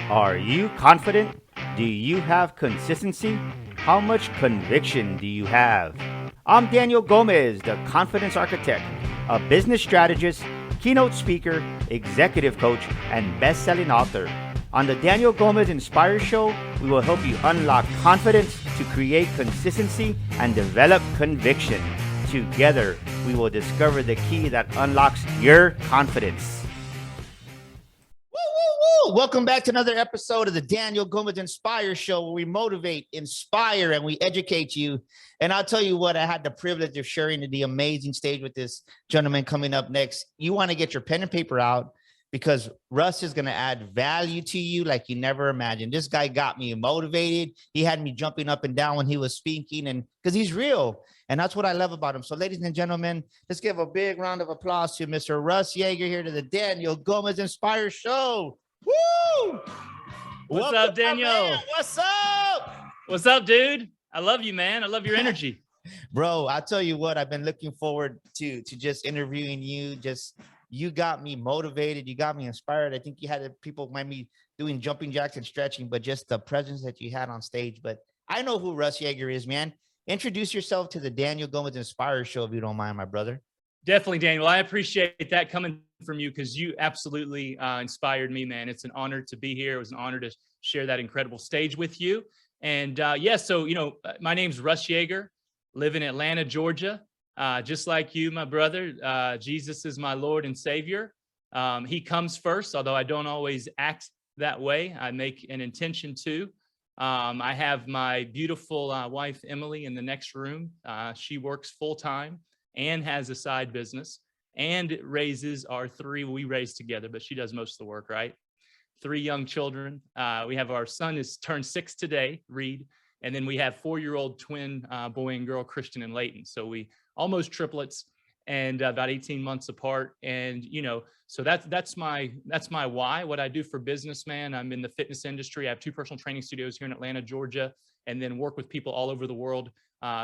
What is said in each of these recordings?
Are you confident? Do you have consistency? How much conviction do you have? I'm Daniel Gomez, the confidence architect, a business strategist, keynote speaker, executive coach, and best selling author. On the Daniel Gomez Inspire Show, we will help you unlock confidence to create consistency and develop conviction. Together, we will discover the key that unlocks your confidence. Woo, woo, woo. Welcome back to another episode of the Daniel Gomez Inspire Show, where we motivate, inspire, and we educate you. And I'll tell you what, I had the privilege of sharing the amazing stage with this gentleman coming up next. You want to get your pen and paper out because Russ is going to add value to you like you never imagined. This guy got me motivated. He had me jumping up and down when he was speaking, and because he's real. And that's what I love about him. So, ladies and gentlemen, let's give a big round of applause to Mr. Russ Yeager here to the Daniel Gomez Inspire Show. Woo! What's up, Daniel? What's up? What's up, dude? I love you, man. I love your energy. Bro, I'll tell you what, I've been looking forward to just interviewing you. You got me motivated. You got me inspired. I think you had people might be doing jumping jacks and stretching, but just the presence that you had on stage. But I know who Russ Yeager is, man. Introduce yourself to the Daniel Gomez Inspire Show, if you don't mind, my brother. Definitely, Daniel. I appreciate that coming from you because you absolutely inspired me, man. It's an honor to be here. It was an honor to share that incredible stage with you. And so, my name's Russ Yeager, live in Atlanta, Georgia. Just like you, my brother, Jesus is my Lord and Savior. He comes first, although I don't always act that way. I make an intention to. I have my beautiful wife, Emily, in the next room. She works full time and has a side business and raises our three. We raise together, but she does most of the work, right? 3 young children. We have our son is turned 6 today, Reed. And then we have 4-year-old twin boy and girl, Christian and Leighton. So we almost triplets and about 18 months apart. And, so that's my why. What I do for business, man, I'm in the fitness industry. I have 2 personal training studios here in Atlanta, Georgia, and then work with people all over the world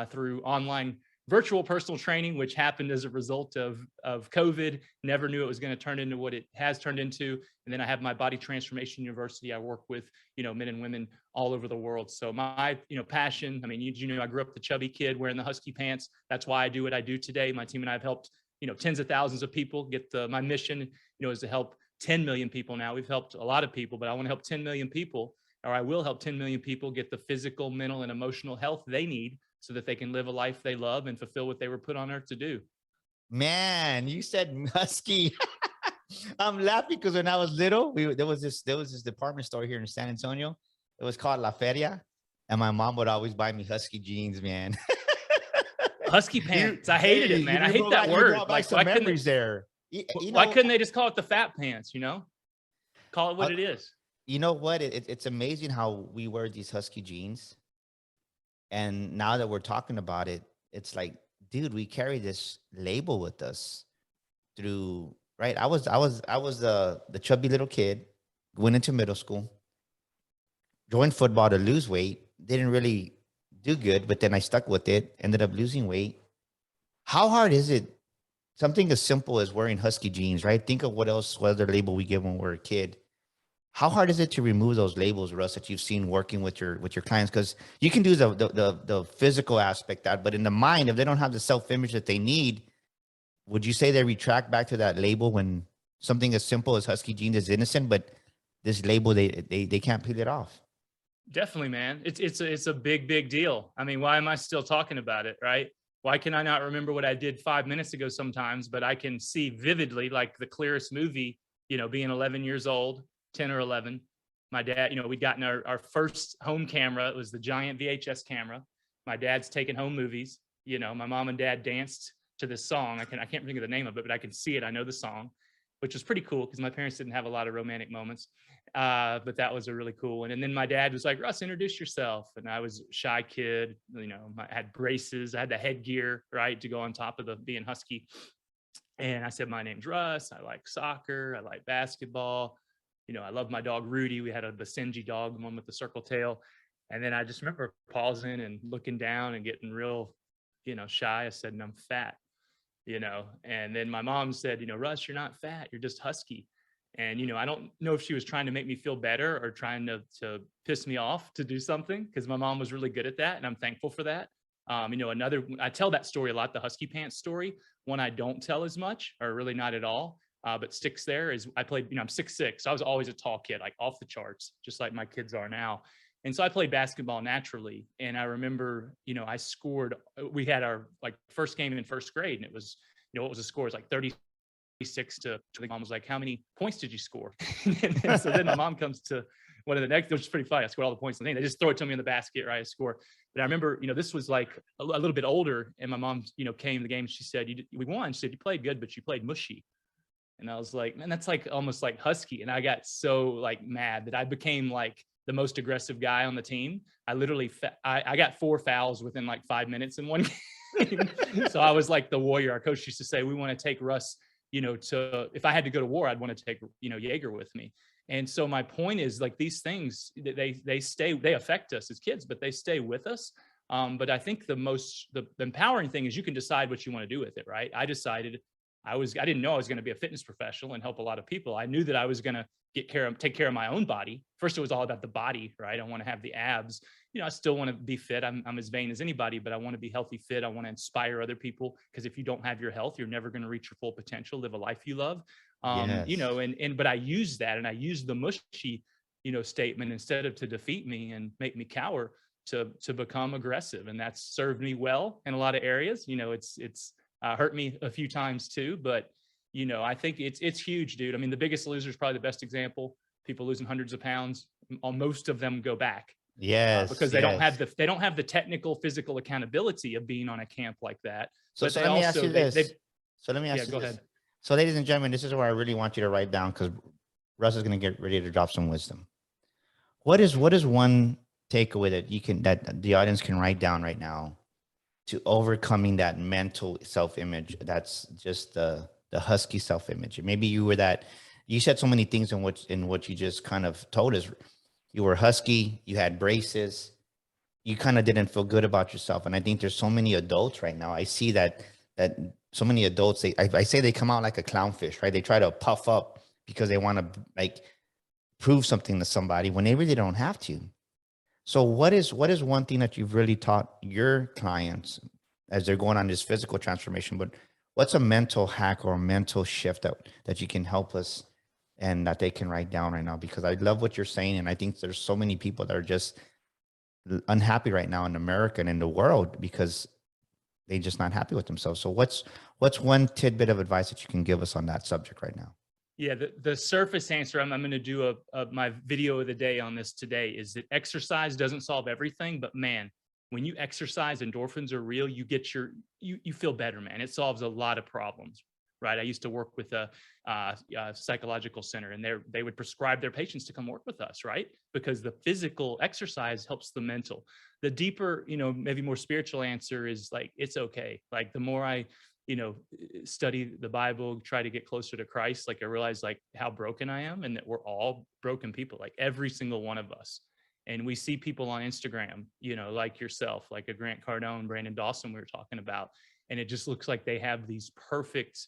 through online virtual personal training, which happened as a result of COVID. Never knew it was going to turn into what it has turned into. And then I have my Body Transformation University. I work with, men and women all over the world. So my, passion, I mean, I grew up the chubby kid wearing the husky pants. That's why I do what I do today. My team and I have helped, tens of thousands of people get my mission, is to help 10 million people now. We've helped a lot of people, but I want to help 10 million people, or I will help 10 million people get the physical, mental, and emotional health they need so that they can live a life they love and fulfill what they were put on earth to do. Man, you said husky. I'm laughing because when I was little, there was this department store here in San Antonio. It was called La Feria, and my mom would always buy me husky jeans, man. Husky pants. I hated it, man. I hate that word. Like, why couldn't there? Why couldn't they just call it the fat pants? Call it what it is. You know what? It's amazing how we wear these husky jeans. And now that we're talking about it, it's like, dude, we carry this label with us through, right? I was the chubby little kid, went into middle school, joined football to lose weight, didn't really do good, but then I stuck with it, ended up losing weight. How hard is it? Something as simple as wearing husky jeans, right? Think of what other label we give when we're a kid. How hard is it to remove those labels, Russ, that you've seen working with your clients? Because you can do the physical aspect that, but in the mind, if they don't have the self-image that they need, would you say they retract back to that label when something as simple as husky jeans is innocent, but this label they can't peel it off? Definitely, man. It's a big deal. I mean, why am I still talking about it, right? Why can I not remember what I did 5 minutes ago sometimes, but I can see vividly, like the clearest movie, being 11 years old. 10 or 11, my dad, we'd gotten our first home camera. It was the giant VHS camera. My dad's taking home movies. My mom and dad danced to this song. I can't think of the name of it, but I can see it. I know the song, which was pretty cool because my parents didn't have a lot of romantic moments. But that was a really cool one. And then my dad was like, Russ, introduce yourself. And I was a shy kid, I had braces. I had the headgear, right, to go on top of being husky. And I said, my name's Russ. I like soccer. I like basketball. I love my dog, Rudy. We had a Basenji dog, the one with the circle tail. And then I just remember pausing and looking down and getting real, shy. I said, and I'm fat, and then my mom said, Russ, you're not fat. You're just husky. And, I don't know if she was trying to make me feel better or trying to piss me off to do something, because my mom was really good at that. And I'm thankful for that. I tell that story a lot, the husky pants story. One I don't tell as much, or really not at all, but sticks there, is I played, I'm 6'6". So I was always a tall kid, like off the charts, just like my kids are now. And so I played basketball naturally. And I remember, I scored, we had our like first game in first grade, and it was, what was the score? It was like 36 to the mom was like, how many points did you score? And so then my mom comes to one of the next, which is pretty funny. I scored all the points in the game. They just throw it to me in the basket, right? I score. But I remember, this was like a little bit older, and my mom, came to the game. She said, we won. She said, you played good, but you played mushy. And I was like, man, that's like almost like husky. And I got so like mad that I became like the most aggressive guy on the team. I literally, I got 4 fouls within like 5 minutes in one game. So I was like the warrior. Our coach used to say, we want to take Russ, if I had to go to war, I'd want to take, Yeager with me. And so my point is, like, these things, they affect us as kids, but they stay with us. But I think the empowering thing is you can decide what you want to do with it, right? I decided I didn't know I was going to be a fitness professional and help a lot of people. I knew that I was going to take care of my own body. First, it was all about the body, right? I want to have the abs. I still want to be fit. I'm as vain as anybody, but I want to be healthy, fit. I want to inspire other people, because if you don't have your health, you're never going to reach your full potential, live a life you love. Yes. But I use that, and I use the mushy, statement, instead of to defeat me and make me cower, to become aggressive. And that's served me well in a lot of areas. It's hurt me a few times too, but I think it's huge, dude. I mean, The Biggest Loser is probably the best example. People losing hundreds of pounds, most of them go back, Yes. because they don't have Yes. the technical physical accountability of being on a camp like that. So, But so they let me ask also, you this. So let me yeah, ask you go this. ahead. So, ladies and gentlemen, this is where I really want you to write down, because Russ is going to get ready to drop some wisdom. What is one takeaway that the audience can write down right now to overcoming that mental self-image? That's just the husky self-image. Maybe you said so many things in what you just kind of told us. You were husky, you had braces, you kind of didn't feel good about yourself. And I think there's so many adults right now. I see that so many adults, I say they come out like a clownfish, right? They try to puff up because they want to like prove something to somebody when they really don't have to. So what is one thing that you've really taught your clients as they're going on this physical transformation, but what's a mental hack or a mental shift that you can help us and that they can write down right now? Because I love what you're saying. And I think there's so many people that are just unhappy right now in America and in the world because they're just not happy with themselves. So what's one tidbit of advice that you can give us on that subject right now? Yeah, the surface answer, I'm going to do my video of the day on this today, is that exercise doesn't solve everything, but man, when you exercise, endorphins are real. You feel better, man. It solves a lot of problems, right? I used to work with a psychological center, and they would prescribe their patients to come work with us, right? Because the physical exercise helps the mental. The deeper, maybe more spiritual answer is like, it's okay. Like the more I study the Bible, try to get closer to Christ, like I realize like how broken I am, and that we're all broken people, like every single one of us. And we see people on Instagram, like yourself, like a Grant Cardone, Brandon Dawson we were talking about, and it just looks like they have these perfect,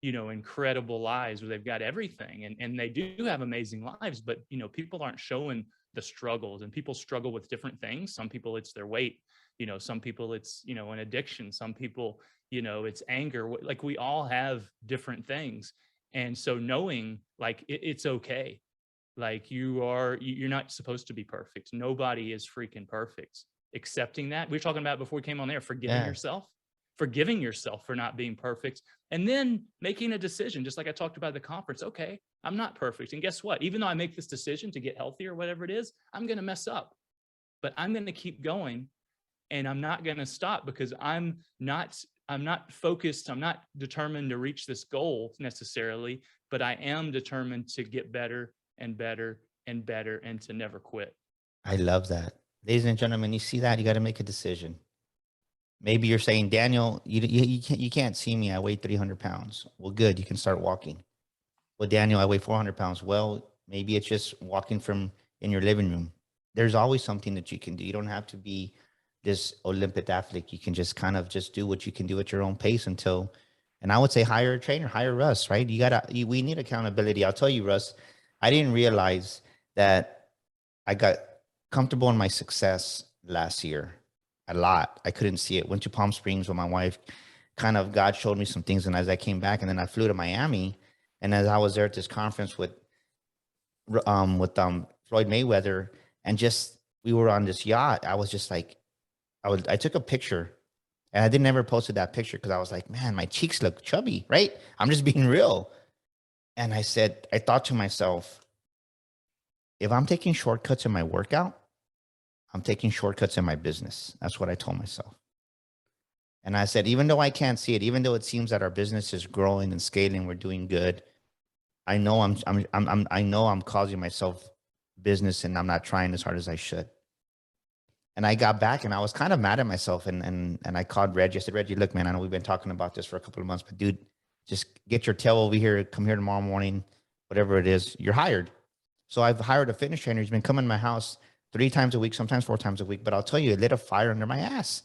incredible lives where they've got everything, and they do have amazing lives, but people aren't showing the struggles, and people struggle with different things. Some people it's their weight, some people it's an addiction, some people it's anger. Like we all have different things. And so knowing like it's okay, like you're not supposed to be perfect. Nobody is freaking perfect. Accepting that, we were talking about before we came on there, Yes. forgiving yourself for not being perfect, and then making a decision, just like I talked about at the conference. Okay, I'm not perfect, and guess what, even though I make this decision to get healthy or whatever it is, I'm going to mess up, but I'm going to keep going, and I'm not going to stop, because I'm not focused. I'm not determined to reach this goal necessarily, but I am determined to get better and better and better, and to never quit. I love that. Ladies and gentlemen, you see that? You got to make a decision. Maybe you're saying, Daniel, you can't see me. I weigh 300 pounds. Well, good. You can start walking. Well, Daniel, I weigh 400 pounds. Well, maybe it's just walking from in your living room. There's always something that you can do. You don't have to be this Olympic athlete. You can just kind of just do what you can do at your own pace until And I would say hire a trainer, hire Russ, right? We need accountability. I'll tell you, Russ, I didn't realize that I got comfortable in my success last year a lot. I couldn't see it. Went to Palm Springs with my wife. Kind of God showed me some things. And as I came back, and then I flew to Miami. And as I was there at this conference with Floyd Mayweather, and just we were on this yacht, I was just like, I took a picture, and I didn't ever posted that picture because I was like, man, my cheeks look chubby, right? I'm just being real. And I thought to myself, if I'm taking shortcuts in my workout, I'm taking shortcuts in my business. That's what I told myself. And I said, even though I can't see it, even though it seems that our business is growing and scaling, we're doing good, I know I know I'm causing myself business, and I'm not trying as hard as I should. And I got back, and I was kind of mad at myself, and I called Reggie. I said, Reggie, look, man, I know we've been talking about this for a couple of months, but dude, just get your tail over here, come here tomorrow morning, whatever it is, you're hired. So I've hired a fitness trainer. He's been coming to my house 3 times a week, sometimes 4 times a week. But I'll tell you, it lit a fire under my ass.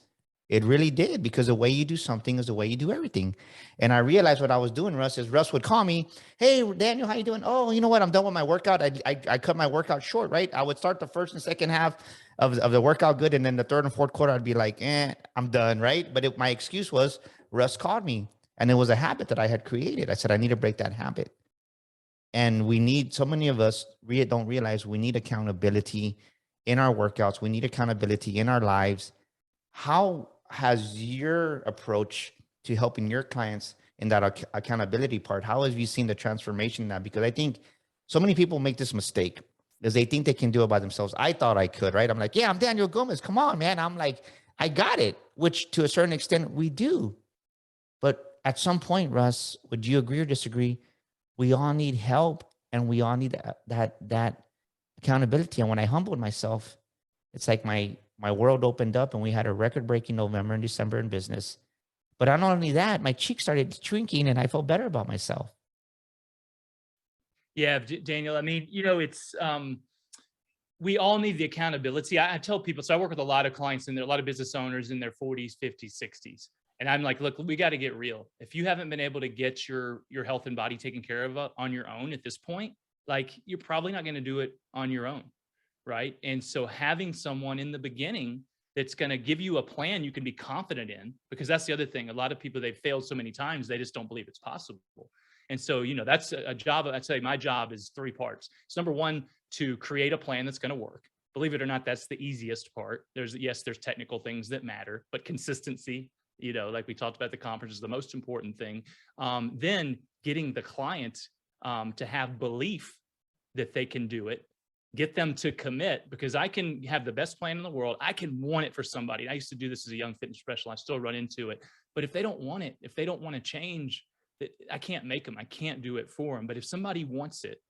It really did, because the way you do something is the way you do everything. And I realized what I was doing, Russ, is Russ would call me, hey, Daniel, how you doing? Oh, you know what? I'm done with my workout. I cut my workout short, right? I would start the first and second half of the workout good. And then the third and fourth quarter, I'd be like, I'm done, right? But my excuse was Russ called me. And it was a habit that I had created. I said, I need to break that habit. And so many of us don't realize we need accountability in our workouts. We need accountability in our lives. How has your approach to helping your clients in that accountability part, how have you seen the transformation in that? Because I think so many people make this mistake because they think they can do it by themselves. I thought I could, right? I'm like, yeah, I'm Daniel Gomez. Come on, man. I'm like, I got it, which to a certain extent we do. But at some point, Russ, would you agree or disagree? We all need help, and we all need that accountability. And when I humbled myself, it's like my world opened up, and we had a record-breaking November and December in business. But not only that, my cheeks started shrinking, and I felt better about myself. Yeah, Daniel. I mean, it's we all need the accountability. I tell people, so I work with a lot of clients, and there are a lot of business owners in their 40s, 50s, 60s. And I'm like, look, we got to get real. If you haven't been able to get your health and body taken care of on your own at this point, like, you're probably not going to do it on your own, right? And so having someone in the beginning that's going to give you a plan you can be confident in, because that's the other thing. A lot of people, they've failed so many times, they just don't believe it's possible. And so, that's a job. I'd say my job is 3 parts. So number 1, to create a plan that's going to work. Believe it or not, that's the easiest part. There's technical things that matter, but consistency, like we talked about at the conference, is the most important thing. Then getting the client to have belief that they can do it, get them to commit, because I can have the best plan in the world. I can want it for somebody. I used to do this as a young fitness professional. I still run into it. But if they don't want it, if they don't want to change, I can't make them. I can't do it for them. But if somebody wants it,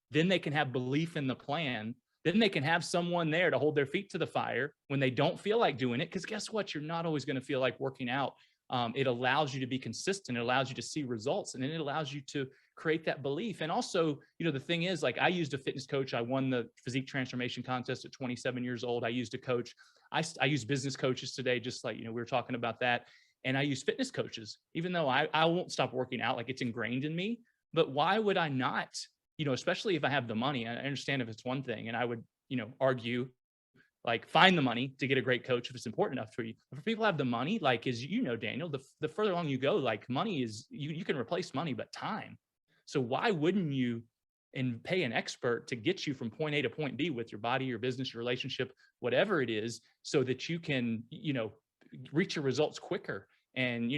then they can have belief in the plan. Then they can have someone there to hold their feet to the fire when they don't feel like doing it. Because guess what? You're not always going to feel like working out. It allows you to be consistent. It allows you to see results. And then it allows you to create that belief. And also, the thing is, like, I used a fitness coach. I won the physique transformation contest at 27 years old. I used a coach. I use business coaches today, just like, we were talking about that. And I use fitness coaches, even though I won't stop working out. Like, it's ingrained in me. But why would I not? Especially if I have the money. I understand if it's one thing, and I would, argue, like, find the money to get a great coach if it's important enough for you. But for people who have the money, like, as Daniel, the further along you go, like, money is, you can replace money, but time. So why wouldn't you and pay an expert to get you from point A to point B with your body, your business, your relationship, whatever it is, so that you can, reach your results quicker and,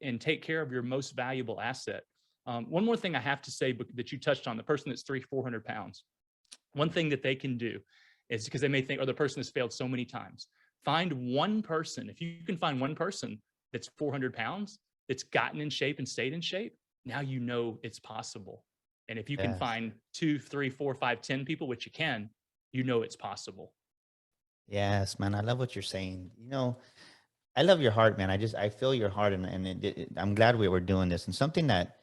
and take care of your most valuable asset. One more thing I have to say that you touched on, the person that's 400 pounds. One thing that they can do is, because they may think, the person has failed so many times. Find one person. If you can find one person that's 400 pounds, that's gotten in shape and stayed in shape, now it's possible. And if you can find 2, 3, 4, 5, 10 people, which you can, it's possible. Yes, man. I love what you're saying. I love your heart, man. I feel your heart, and I'm glad we were doing this. And something that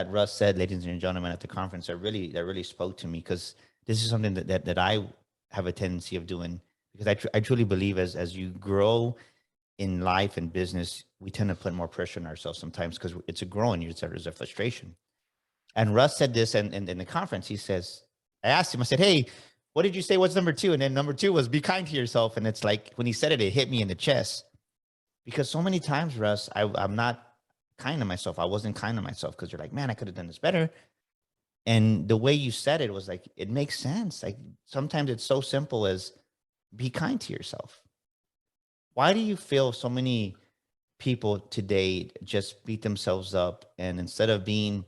Russ said, ladies and gentlemen, at the conference, that really spoke to me, because this is something that I have a tendency of doing, because I truly believe as you grow in life and business, we tend to put more pressure on ourselves sometimes because it's a growing, there's a frustration. And Russ said this in the conference. He says, I asked him, I said, hey, what did you say? What's number two? And then number two was be kind to yourself. And it's like, when he said it, it hit me in the chest because so many times, Russ, I'm not kind to myself. I wasn't kind to myself because you're like, man, I could have done this better. And the way you said it was like, it makes sense. Like sometimes it's so simple as be kind to yourself. Why do you feel so many people today just beat themselves up and instead of being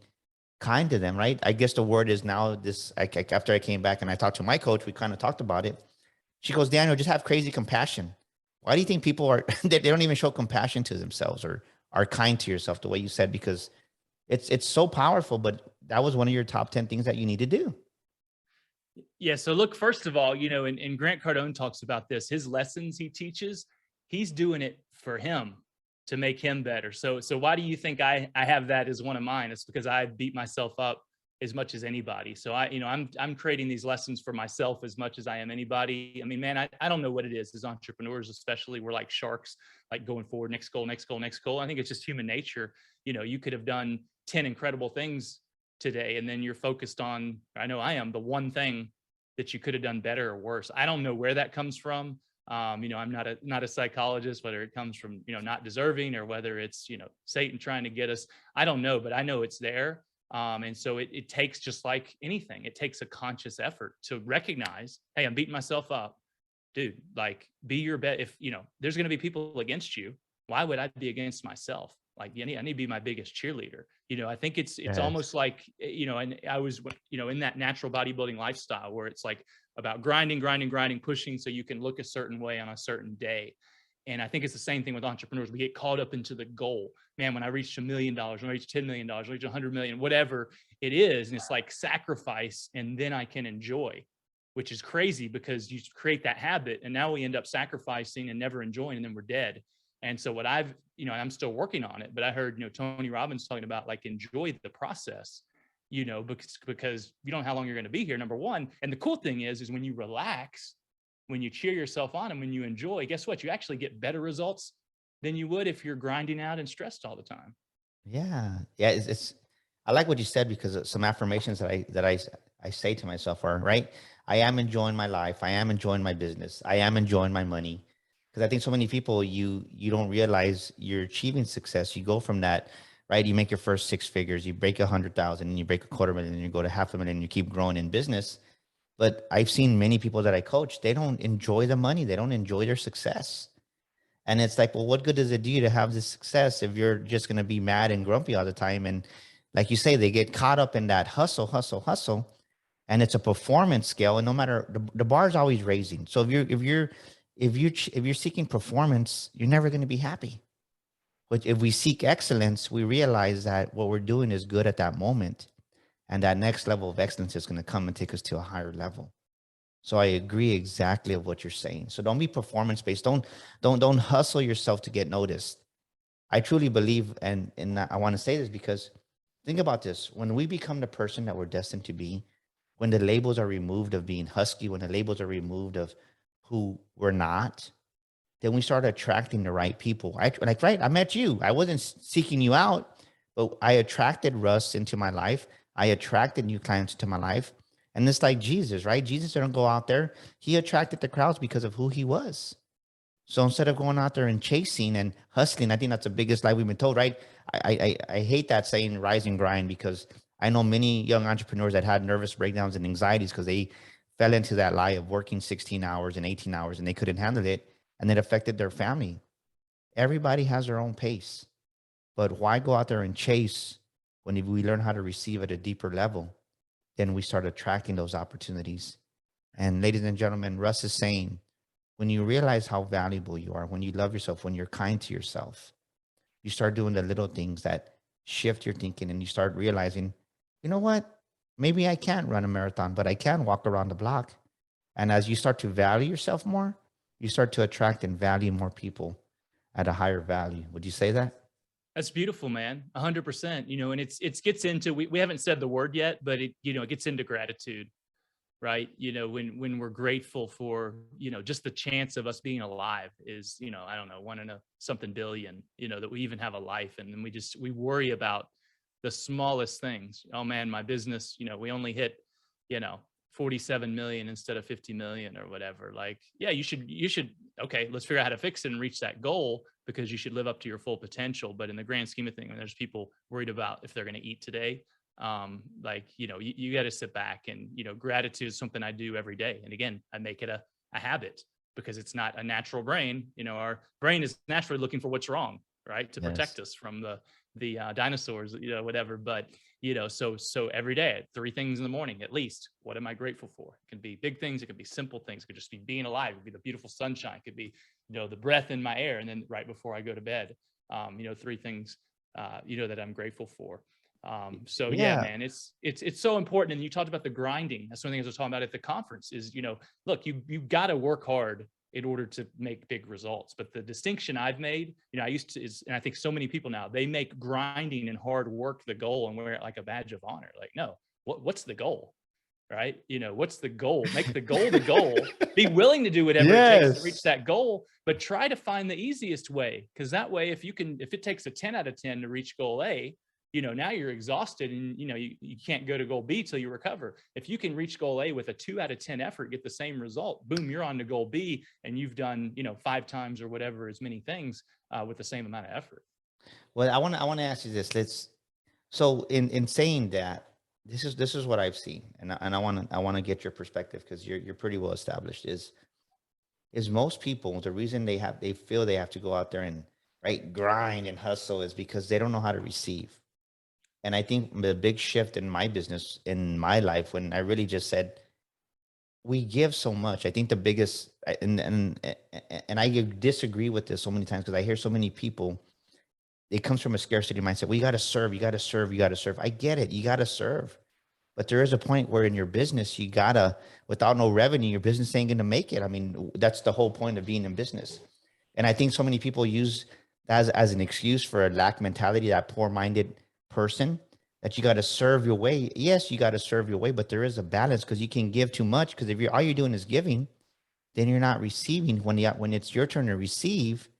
kind to them, right? I guess the word is now this, after I came back and I talked to my coach, we kind of talked about it. She goes, Daniel, just have crazy compassion. Why do you think people are, they don't even show compassion to themselves or are kind to yourself the way you said, because it's so powerful, but that was one of your top 10 things that you need to do. Yeah. So look, first of all, and Grant Cardone talks about this, his lessons he teaches, he's doing it for him to make him better. So why do you think I have that as one of mine? It's because I beat myself up as much as anybody. So I'm creating these lessons for myself as much as I am anybody. I mean, man, I don't know what it is as entrepreneurs, especially we're like sharks, like going forward, next goal, next goal, next goal. I think it's just human nature. You could have done 10 incredible things today, and then you're focused on, I know I am, the one thing that you could have done better or worse. I don't know where that comes from. I'm not a psychologist, whether it comes from, not deserving or whether it's, Satan trying to get us. I don't know, but I know it's there. And so it takes, just like anything, it takes a conscious effort to recognize, hey, I'm beating myself up, dude, like be your best. If, there's going to be people against you, why would I be against myself? Like, I need to be my biggest cheerleader. I think it's Yes. almost like, and I was, in that natural bodybuilding lifestyle where it's like about grinding, pushing so you can look a certain way on a certain day. And I think it's the same thing with entrepreneurs. We get caught up into the goal. Man, when I reached $1 million, when I reached $10 million, when I reached 100 million, whatever it is, and it's like sacrifice, and then I can enjoy, which is crazy because you create that habit, and now we end up sacrificing and never enjoying, and then we're dead. And so what I've, I'm still working on it, but I heard, Tony Robbins talking about like enjoy the process, because you don't know how long you're going to be here, number one. And the cool thing is when you relax, when you cheer yourself on and when you enjoy, guess what? You actually get better results than you would if you're grinding out and stressed all the time. Yeah. Yeah. I like what you said because some affirmations that I say to myself are, right. I am enjoying my life. I am enjoying my business. I am enjoying my money. Because I think so many people, you don't realize you're achieving success. You go from that, right? You make your first six figures, you break 100,000, and you break $250,000, and you go to 500,000, and you keep growing in business. But I've seen many people that I coach, they don't enjoy the money. They don't enjoy their success. And it's like, well, what good does it do you to have this success if you're just going to be mad and grumpy all the time? And like you say, they get caught up in that hustle. And it's a performance scale. And no matter the bar is always raising. So if you're seeking performance, you're never going to be happy. But if we seek excellence, we realize that what we're doing is good at that moment. And that next level of excellence is going to come and take us to a higher level. So I agree exactly of what you're saying. So don't be performance based. Don't hustle yourself to get noticed. I truly believe, and I want to say this because think about this. When we become the person that we're destined to be, when the labels are removed of being husky, when the labels are removed of who we're not, then we start attracting the right people. I met you. I wasn't seeking you out, but I attracted Russ into my life. I attracted new clients into my life. And it's like Jesus, right? Jesus didn't go out there. He attracted the crowds because of who he was. So instead of going out there and chasing and hustling, I think that's the biggest lie we've been told, right? I hate that saying rise and grind because I know many young entrepreneurs that had nervous breakdowns and anxieties because they fell into that lie of working 16 hours and 18 hours and they couldn't handle it. And it affected their family. Everybody has their own pace. But why go out there and chase when if we learn how to receive at a deeper level, then we start attracting those opportunities. And ladies and gentlemen, Russ is saying, when you realize how valuable you are, when you love yourself, when you're kind to yourself, you start doing the little things that shift your thinking and you start realizing, you know what? Maybe I can't run a marathon, but I can walk around the block. And as you start to value yourself more, you start to attract and value more people at a higher value. Would you say that? That's beautiful, man. 100%, and it gets into, we haven't said the word yet, but it gets into gratitude. right? When we're grateful for, just the chance of us being alive is, I don't know, 1 in something billion, that we even have a life. And then we worry about the smallest things. Oh man, my business, we only hit, you know, 47 million instead of 50 million or whatever. Like, yeah, you should, okay, let's figure out how to fix it and reach that goal, because you should live up to your full potential. But in the grand scheme of things, when there's people worried about if they're going to eat today, like, you got to sit back and, gratitude is something I do every day. And again, I make it a habit, because it's not a natural brain. Our brain is naturally looking for what's wrong, right? To protect us from the dinosaurs, whatever. But, so every day, 3 things in the morning, at least, what am I grateful for? It can be big things. It could be simple things. It could just be being alive. It could be the beautiful sunshine. It could be, the breath in my air. And then right before I go to bed, 3 things, that I'm grateful for. So yeah, man, it's so important. And you talked about the grinding. That's one of the things I was talking about at the conference is, look, you've got to work hard in order to make big results. But the distinction I've made, I used to, and I think so many people now, they make grinding and hard work the goal and wear it like a badge of honor. Like, no, what's the goal? Right? What's the goal? Make the goal the goal. Be willing to do whatever it takes to reach that goal, but try to find the easiest way. Because that way, if it takes a 10 out of 10 to reach goal A, now you're exhausted and, you can't go to goal B till you recover. If you can reach goal A with a 2 out of 10 effort, get the same result, boom, you're on to goal B, and you've done, 5 times or whatever, as many things with the same amount of effort. Well, I want to ask you this. So in saying that, this is what I've seen, and I want to get your perspective, because you're pretty well established. Is most people, the reason they feel they have to go out there and grind and hustle is because they don't know how to receive. And I think the big shift in my business, in my life, when I really just said, we give so much. I think the biggest, and I disagree with this so many times, because I hear so many people, it comes from a scarcity mindset. Well, you got to serve, you got to serve, you got to serve. I get it. You got to serve. But there is a point where in your business, you got to, without no revenue, your business ain't going to make it. I mean, that's the whole point of being in business. And I think so many people use that as an excuse for a lack mentality, that poor-minded person, that you got to serve your way. Yes, you got to serve your way, but there is a balance, because you can give too much. Because if all you're doing is giving, then you're not receiving. When it's your turn to receive,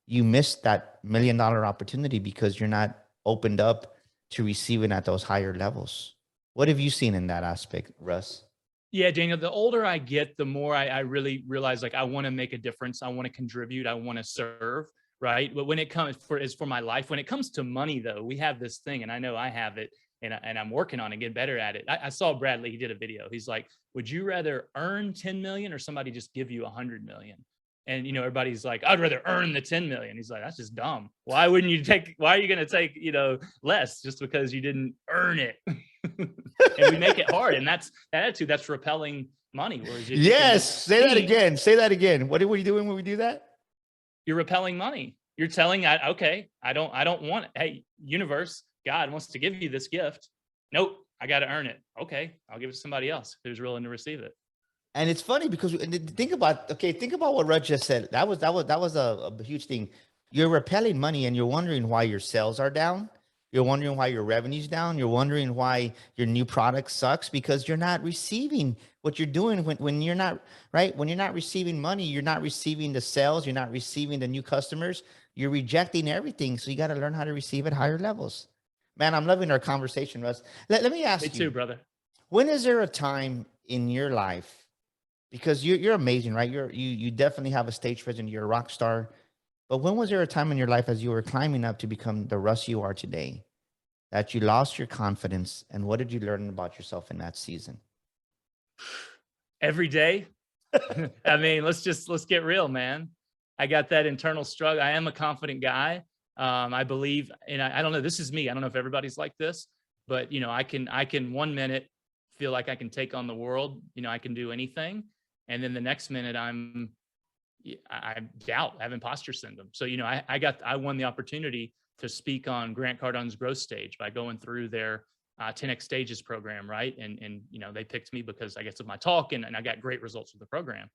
you miss that $1 million opportunity, because you're not opened up to receiving at those higher levels. What have you seen in that aspect, Russ? Yeah, Daniel, the older I get, the more I really realize, like, I want to make a difference. I want to contribute. I want to serve. Right. But when it comes for my life, when it comes to money, though, we have this thing, and I know I have it, and I'm working on it, get better at it. I saw Bradley, he did a video. He's like, would you rather earn 10 million or somebody just give you 100 million? And, everybody's like, I'd rather earn the 10 million. He's like, that's just dumb. Why are you going to take, less just because you didn't earn it? And we make it hard. And that's that attitude, that's repelling money. Whereas say that again. Say that again. What are we doing when we do that? You're repelling money. You're telling, okay, I don't want it. Hey, universe, God wants to give you this gift. Nope, I got to earn it. Okay, I'll give it to somebody else who's willing to receive it. And it's funny, because think about what Russ just said. That was a huge thing. You're repelling money, and you're wondering why your sales are down. You're wondering why your revenue's down. You're wondering why your new product sucks, because you're not receiving what you're doing. When you're not when you're not receiving money, you're not receiving the sales. You're not receiving the new customers. You're rejecting everything. So you got to learn how to receive at higher levels. Man, I'm loving our conversation, Russ. Let me ask you. Me too, brother. When is there a time in your life, because you're amazing, right? You definitely have a stage presence. You're a rock star. But when was there a time in your life, as you were climbing up to become the Russ you are today, that you lost your confidence? And what did you learn about yourself in that season? Every day. I mean, let's get real, man. I got that internal struggle. I am a confident guy. I believe, and I don't know, this is me. I don't know if everybody's like this, but I can 1 minute feel like I can take on the world. I can do anything. And then the next minute I doubt, I have imposter syndrome. So, I won the opportunity to speak on Grant Cardone's growth stage by going through their 10X stages program. Right. And they picked me because I guess of my talk, and I got great results with the program.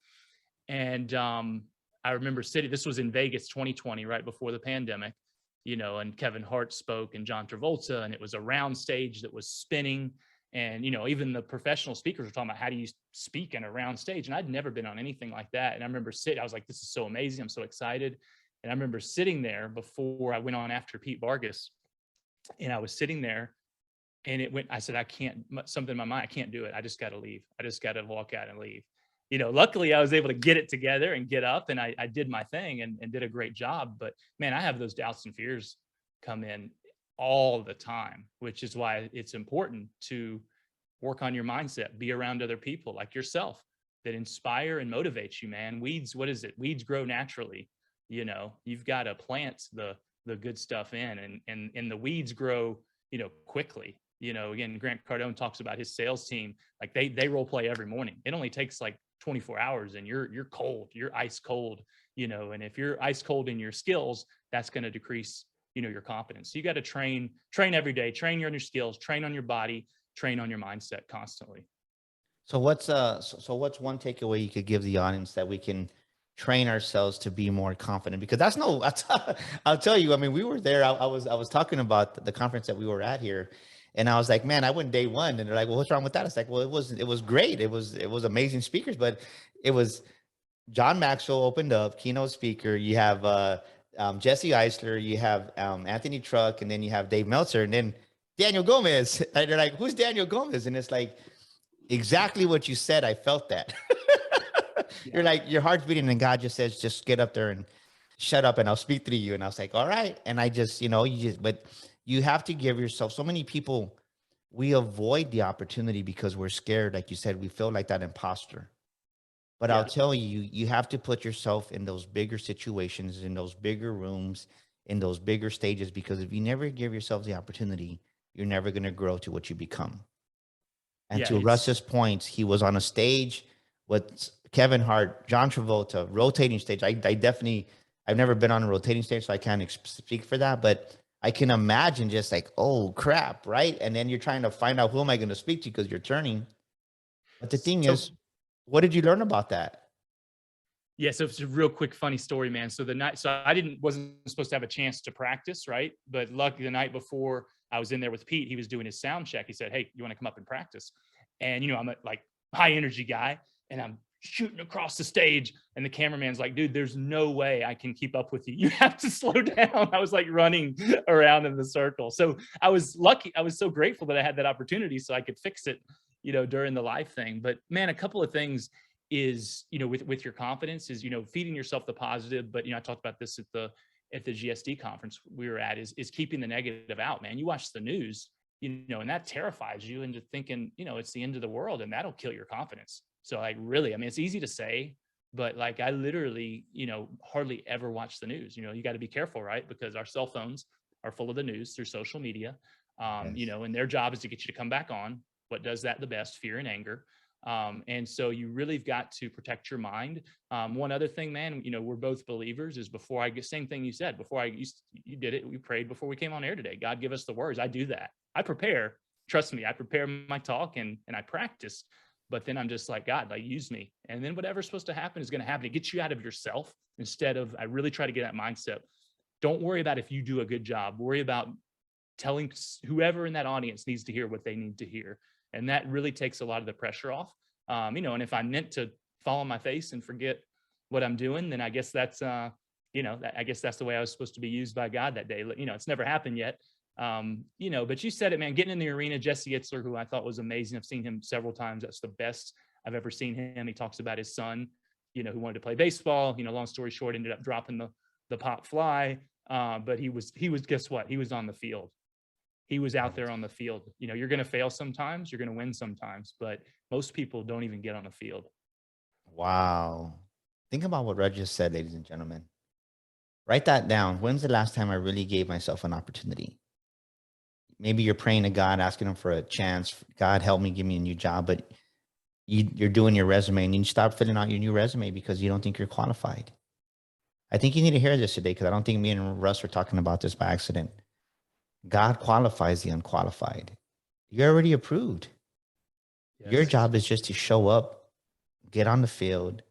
And I remember this was in Vegas, 2020, right before the pandemic, and Kevin Hart spoke, and John Travolta, and it was a round stage that was spinning. And, you know, even the professional speakers were talking about, how do you speak in a round stage? And I'd never been on anything like that. And I remember I was like, this is so amazing. I'm so excited. And I remember sitting there before I went on after Pete Vargas, and I was sitting there, and I said, I can't, something in my mind, I can't do it. I just got to leave. I just got to walk out and leave. You know, luckily I was able to get it together and get up, and I did my thing and did a great job. But man, I have those doubts and fears come in all the time, which is why it's important to work on your mindset, be around other people like yourself that inspire and motivate you, man. Weeds, what is it? Weeds grow naturally. You know, you've got to plant the good stuff in, and the weeds grow, you know, quickly. You know, again, Grant Cardone talks about his sales team, like they role play every morning. It only takes like 24 hours and you're cold, you're ice cold, you know, and if you're ice cold in your skills, that's going to decrease, you know, your confidence. So you got to train every day, train on your skills, train on your body, train on your mindset constantly. So what's what's one takeaway you could give the audience that we can train ourselves to be more confident? Because I'll tell you, I mean, we were there. I was talking about the conference that we were at here, and I was like, man, I went day one, and they're like, well, what's wrong with that? It's like, well, it was great. It was amazing speakers, but it was John Maxwell opened up, keynote speaker. You have Jesse Eisler, you have Anthony Truck, and then you have Dave Meltzer, and then Daniel Gomez. And they're like, who's Daniel Gomez? And it's like, exactly what you said. I felt that. You're like, your heart's beating, and God just says, just get up there and shut up, and I'll speak through you. And I was like, all right. And I just, but you have to give yourself. So many people, we avoid the opportunity because we're scared. Like you said, we feel like that imposter. But I'll tell you, you have to put yourself in those bigger situations, in those bigger rooms, in those bigger stages, because if you never give yourself the opportunity, you're never going to grow to what you become. And to Russ's points, he was on a stage with Kevin Hart, John Travolta, rotating stage. I've never been on a rotating stage, so I can't speak for that, but I can imagine just like, oh crap, right? And then you're trying to find out, who am I going to speak to, because you're turning. But the thing is, what did you learn about that? Yeah, so it's a real quick funny story, man. So I wasn't supposed to have a chance to practice, right? But luckily the night before I was in there with Pete, he was doing his sound check. He said, hey, you want to come up and practice? And, you know, I'm a like high energy guy, and I'm shooting across the stage, and the cameraman's like, dude, there's no way I can keep up with you. You have to slow down. I was like running around in the circle. So I was lucky. I was so grateful that I had that opportunity so I could fix it, you know, during the live thing. But man, a couple of things is, you know, with your confidence is, you know, feeding yourself the positive. But, you know, I talked about this at the GSD conference we were at, is keeping the negative out, man. You watch the news, you know, and that terrifies you into thinking, you know, it's the end of the world, and that'll kill your confidence. So like, really, I mean, it's easy to say, but like, I literally, you know, hardly ever watch the news. You know, you got to be careful, right? Because our cell phones are full of the news through social media, you know, and their job is to get you to come back on. What does that the best? Fear and anger. And so you really have got to protect your mind. One other thing, man, you know, we're both believers, is before I get, same thing you said, you did it. We prayed before we came on air today. God, give us the words. I do that. I prepare, trust me, I prepare my talk and I practice, but then I'm just like, God, like, use me. And then whatever's supposed to happen is going to happen. It gets you out of yourself, instead of, I really try to get that mindset. Don't worry about if you do a good job. Worry about telling whoever in that audience needs to hear what they need to hear. And that really takes a lot of the pressure off. You know, and if I'm meant to fall on my face and forget what I'm doing, then I guess that's, you know, I guess that's the way I was supposed to be used by God that day. You know, it's never happened yet. You know, but you said it, man, getting in the arena. Jesse Itzler, who I thought was amazing. I've seen him several times. That's the best I've ever seen him. He talks about his son, you know, who wanted to play baseball. You know, long story short, ended up dropping the pop fly. But he was, guess what? He was on the field. He was out there on the field. You know, you're going to fail sometimes, you're going to win sometimes, but most people don't even get on the field. Wow. Think about what Reg just said, ladies and gentlemen. Write that down. When's the last time I really gave myself an opportunity? Maybe you're praying to God, asking him for a chance. God, help me, give me a new job. But you're doing your resume, and you stop filling out your new resume because you don't think you're qualified. I think you need to hear this today, because I don't think me and Russ are talking about this by accident. God qualifies the unqualified. You're already approved. Yes. Your job is just to show up, get on the field,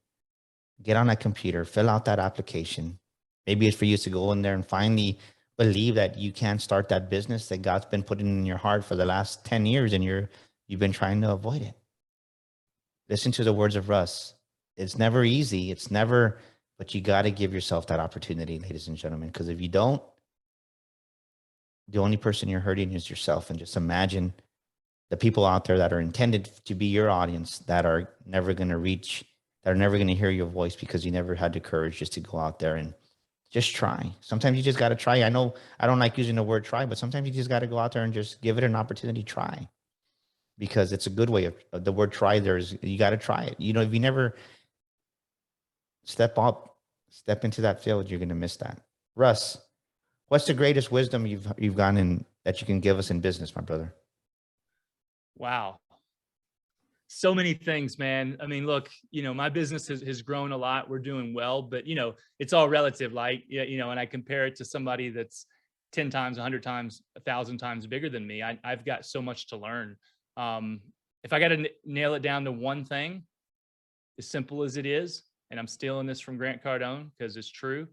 get on that computer, fill out that application. Maybe it's for you to go in there and finally believe that you can start that business that God's been putting in your heart for the last 10 years, and you're You've been trying to avoid it. Listen to the words of Russ. It's never easy. It's never, but you got to give yourself that opportunity, ladies and gentlemen, because if you don't, the only person you're hurting is yourself. And just imagine the people out there that are intended to be your audience that are never going to reach, that are never going to hear your voice because you never had the courage just to go out there and just try. Sometimes you just got to try. I know I don't like using the word try, but sometimes you just got to go out there and just give it an opportunity, try, because it's a good way of the word try. You got to try it. You know, if you never step into that field, you're going to miss that. Russ, what's the greatest wisdom you've gotten in that you can give us in business, my brother? Wow. So many things, man. I mean, look, my business has grown a lot. We're doing well, but it's all relative. Like, and I compare it to somebody that's 10 times, 100 times, 1,000 times bigger than me. I've got so much to learn. If I got to nail it down to one thing, as simple as it is, and I'm stealing this from Grant Cardone because it's true,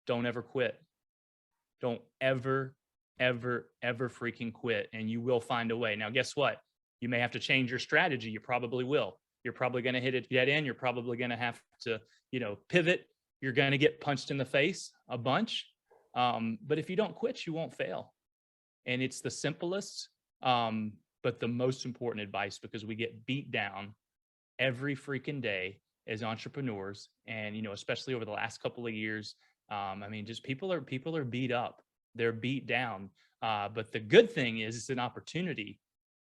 don't ever quit. Don't ever, ever, ever freaking quit, and you will find a way. Now, guess what? You may have to change your strategy. You probably will. You're probably going to hit it dead end. You're probably going to have to, pivot. You're going to get punched in the face a bunch. But if you don't quit, you won't fail. And it's the simplest, but the most important advice, because we get beat down every freaking day as entrepreneurs. And, especially over the last couple of years, just people are beat up. They're beat down. But the good thing is it's an opportunity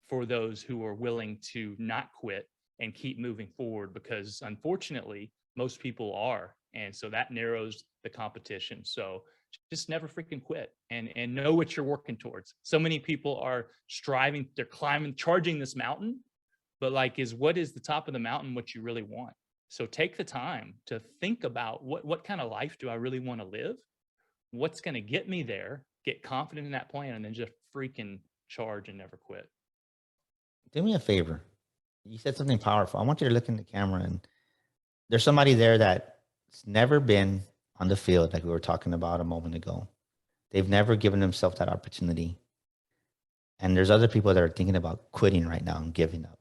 for those who are willing to not quit and keep moving forward, because unfortunately, most people are. And so that narrows the competition. So just never freaking quit and know what you're working towards. So many people are striving, they're climbing, charging this mountain, but what is the top of the mountain what you really want? So take the time to think about what kind of life do I really want to live? What's going to get me there? Get confident in that plan, and then just freaking charge and never quit. Do me a favor. You said something powerful. I want you to look in the camera, and there's somebody there that's never been on the field like we were talking about a moment ago. They've never given themselves that opportunity. And there's other people that are thinking about quitting right now and giving up.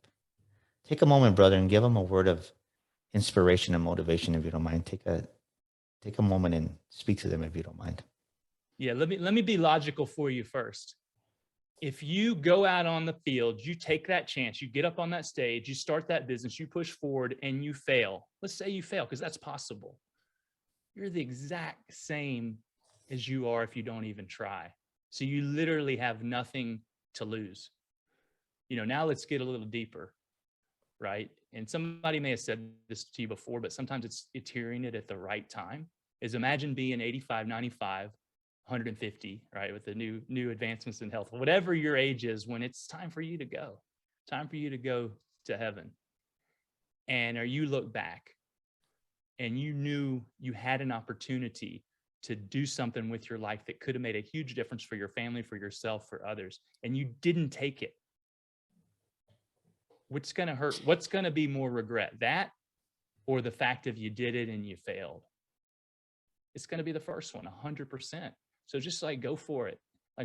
Take a moment, brother, and give them a word of inspiration and motivation, if you don't mind. Take a moment and speak to them, if you don't mind. Yeah, let me be logical for you first. If you go out on the field, you take that chance, you get up on that stage, you start that business, you push forward, and you fail. Let's say you fail, because that's possible. You're the exact same as you are if you don't even try. So you literally have nothing to lose. Now let's get a little deeper, right? And somebody may have said this to you before, but sometimes it's hearing it at the right time. Is imagine being 85, 95, 150, right? With the new advancements in health, whatever your age is, when it's time for you to go to heaven. And you look back and you knew you had an opportunity to do something with your life that could have made a huge difference for your family, for yourself, for others, and you didn't take it. What's going to hurt? What's going to be more regret? That or the fact of you did it and you failed? It's going to be the first one, 100%. So just go for it.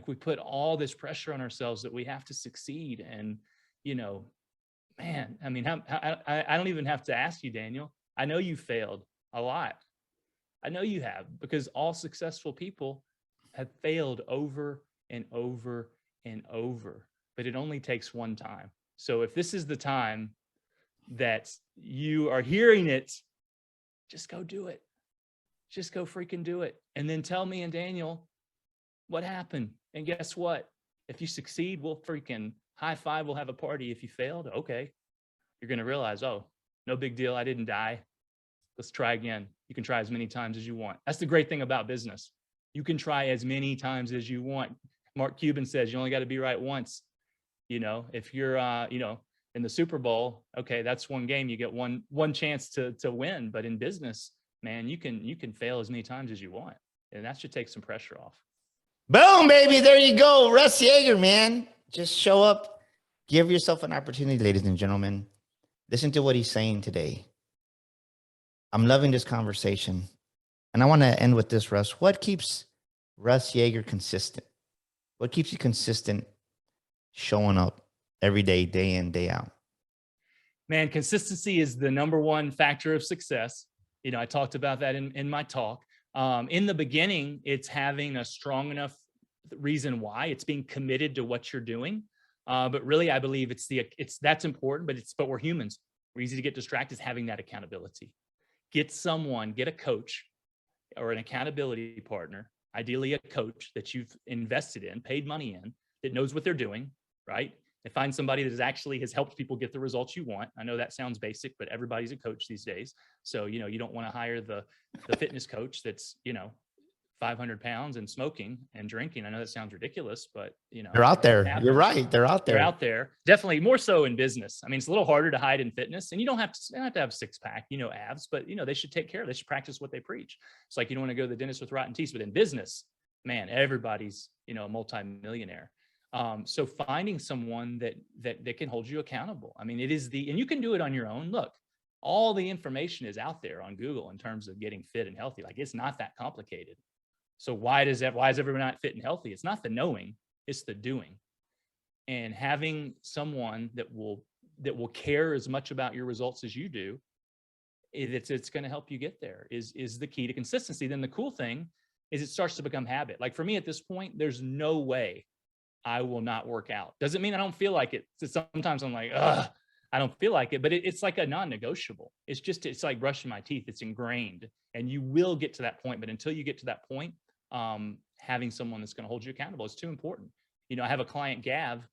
We put all this pressure on ourselves that we have to succeed. And, man, I don't even have to ask you, Daniel. I know you failed a lot. I know you have, because all successful people have failed over and over and over, but it only takes one time. So if this is the time that you are hearing it, just go do it. Just go freaking do it. And then tell me and Daniel what happened. And guess what? If you succeed, we'll freaking high five. We'll have a party. If you failed, okay. You're going to realize, oh, no big deal. I didn't die. Let's try again. You can try as many times as you want. That's the great thing about business. You can try as many times as you want. Mark Cuban says you only got to be right once. If you're, in the Super Bowl, okay, that's one game. You get one chance to win. But in business, man, you can fail as many times as you want. And that should take some pressure off. Boom, baby. There you go. Russ Yeager, man. Just show up. Give yourself an opportunity, ladies and gentlemen. Listen to what he's saying today. I'm loving this conversation. And I want to end with this, Russ. What keeps Russ Yeager consistent? What keeps you consistent showing up every day, day in, day out? Man, consistency is the number one factor of success. I talked about that in my talk. In the beginning, it's having a strong enough reason why. It's being committed to what you're doing. But really, I believe that's important, but we're humans. We're easy to get distracted, is having that accountability. Get a coach or an accountability partner, ideally a coach that you've invested in, paid money in, that knows what they're doing, right? And find somebody that has helped people get the results you want. I know that sounds basic, but everybody's a coach these days. So, you don't want to hire the fitness coach that's, 500 pounds and smoking and drinking. I know that sounds ridiculous, but they're out there. You're right. They're out there. They're out there. Definitely more so in business. I mean, it's a little harder to hide in fitness, and you don't have to have six pack, abs, but they should take care. They should practice what they preach. It's like, you don't want to go to the dentist with rotten teeth, but in business, man, everybody's, a multimillionaire. So finding someone that can hold you accountable. I mean, and you can do it on your own. Look, all the information is out there on Google in terms of getting fit and healthy. Like, it's not that complicated. So why is everyone not fit and healthy? It's not the knowing, it's the doing. And having someone that will care as much about your results as you do, it's going to help you get there is the key to consistency. Then the cool thing is it starts to become habit. Like for me at this point, there's no way I will not work out. Doesn't mean I don't feel like it. So sometimes I'm like, ugh, I don't feel like it, but it's like a non-negotiable. It's like brushing my teeth. It's ingrained, and you will get to that point. But until you get to that point, having someone that's going to hold you accountable is too important. I have a client, Gav,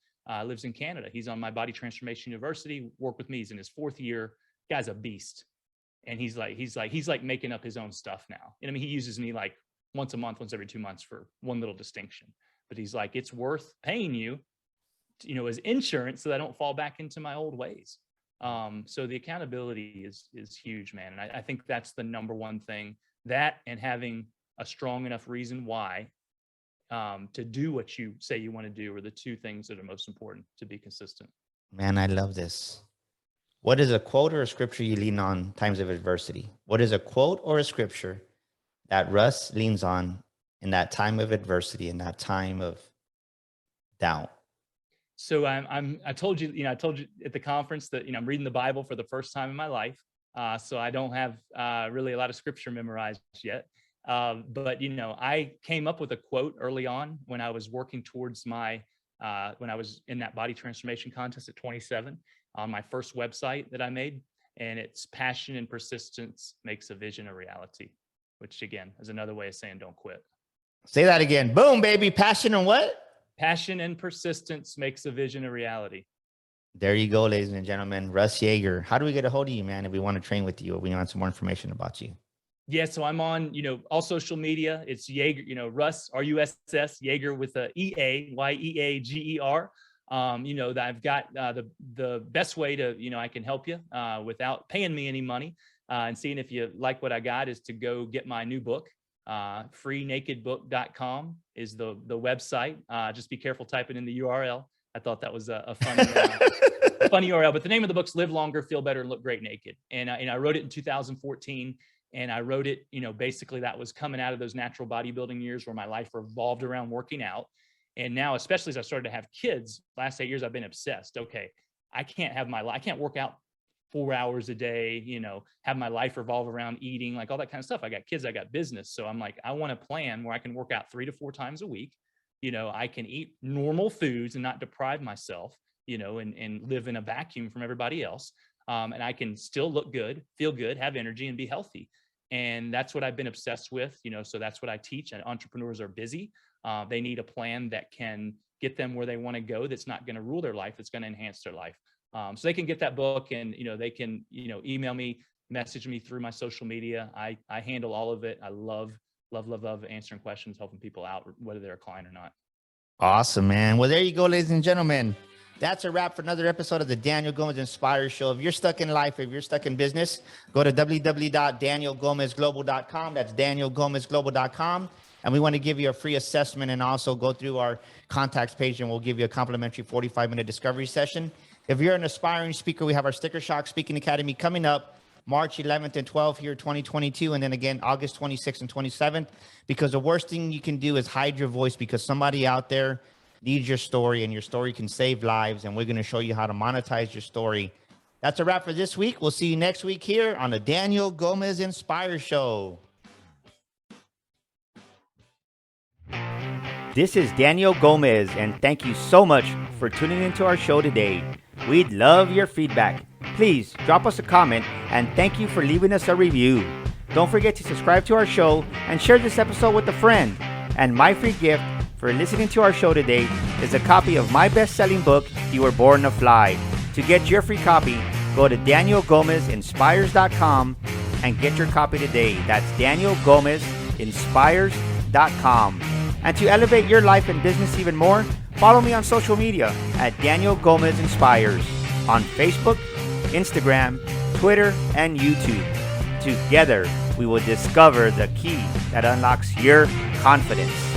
lives in Canada. He's on my Body Transformation University, work with me. He's in his 4th year. Guy's a beast. And he's like making up his own stuff now. And I mean, he uses me like once a month, once every 2 months for one little distinction. But he's like, it's worth paying you, as insurance so that I don't fall back into my old ways. So the accountability is huge, man. And I think that's the number one thing. That and having a strong enough reason why to do what you say you want to do are the two things that are most important to be consistent. Man, I love this. What is a quote or a scripture you lean on times of adversity? What is a quote or a scripture that Russ leans on in that time of adversity, in that time of doubt? So I told you at the conference that, I'm reading the Bible for the first time in my life. So I don't have really a lot of scripture memorized yet. But I came up with a quote early on when I was working towards when I was in that body transformation contest at 27 on my first website that I made. And it's passion and persistence makes a vision a reality, which again is another way of saying don't quit. Say that again. Boom, baby. Passion and what? Passion and persistence makes a vision a reality. There you go, ladies and gentlemen. Russ Yeager. How do we get a hold of you, man, if we want to train with you or we want some more information about you? Yeah, so I'm on, all social media. It's Yeager, Russ, R-U-S-S, Yeager with a E-A, Y-E-A-G-E-R. That I've got the best way to, I can help you without paying me any money and seeing if you like what I got is to go get my new book. Freenakedbook.com is the website. Just be careful typing in the URL. I thought that was a funny, funny URL, but the name of the book's Live Longer, Feel Better, and Look Great Naked. And I wrote it in 2014. And I wrote it, basically that was coming out of those natural bodybuilding years where my life revolved around working out. And now, especially as I started to have kids, last 8 years, I've been obsessed. Okay, I can't work out 4 hours a day, have my life revolve around eating, like all that kind of stuff. I got kids, I got business. So I'm like, I want a plan where I can work out 3 to 4 times a week. I can eat normal foods and not deprive myself, and live in a vacuum from everybody else. And I can still look good, feel good, have energy, and be healthy. And that's what I've been obsessed with, so that's what I teach. And entrepreneurs are busy. They need a plan that can get them where they want to go. That's not going to rule their life. That's going to enhance their life. So they can get that book and, they can, email me, message me through my social media. I handle all of it. I love answering questions, helping people out, whether they're a client or not. Awesome, man. Well, there you go, ladies and gentlemen. That's a wrap for another episode of the Daniel Gomez Inspire Show. If you're stuck in life, if you're stuck in business, go to www.danielgomezglobal.com. That's danielgomezglobal.com. And we want to give you a free assessment and also go through our contacts page and we'll give you a complimentary 45-minute discovery session. If you're an aspiring speaker, we have our Sticker Shock Speaking Academy coming up March 11th and 12th here, 2022. And then again, August 26th and 27th, because the worst thing you can do is hide your voice because somebody out there needs your story, and your story can save lives. And we're going to show you how to monetize your story. That's a wrap for this week. We'll see you next week here on the Daniel Gomez Inspire Show. This is Daniel Gomez, and thank you so much for tuning into our show today. We'd love your feedback. Please drop us a comment, and thank you for leaving us a review. Don't forget to subscribe to our show and share this episode with a friend. And my free gift for listening to our show today is a copy of my best-selling book, You Were Born to Fly. To get your free copy, go to DanielGomezInspires.com and get your copy today. That's DanielGomezInspires.com. And to elevate your life and business even more, follow me on social media at Daniel Gomez Inspires on Facebook, Instagram, Twitter, and YouTube. Together, we will discover the key that unlocks your confidence.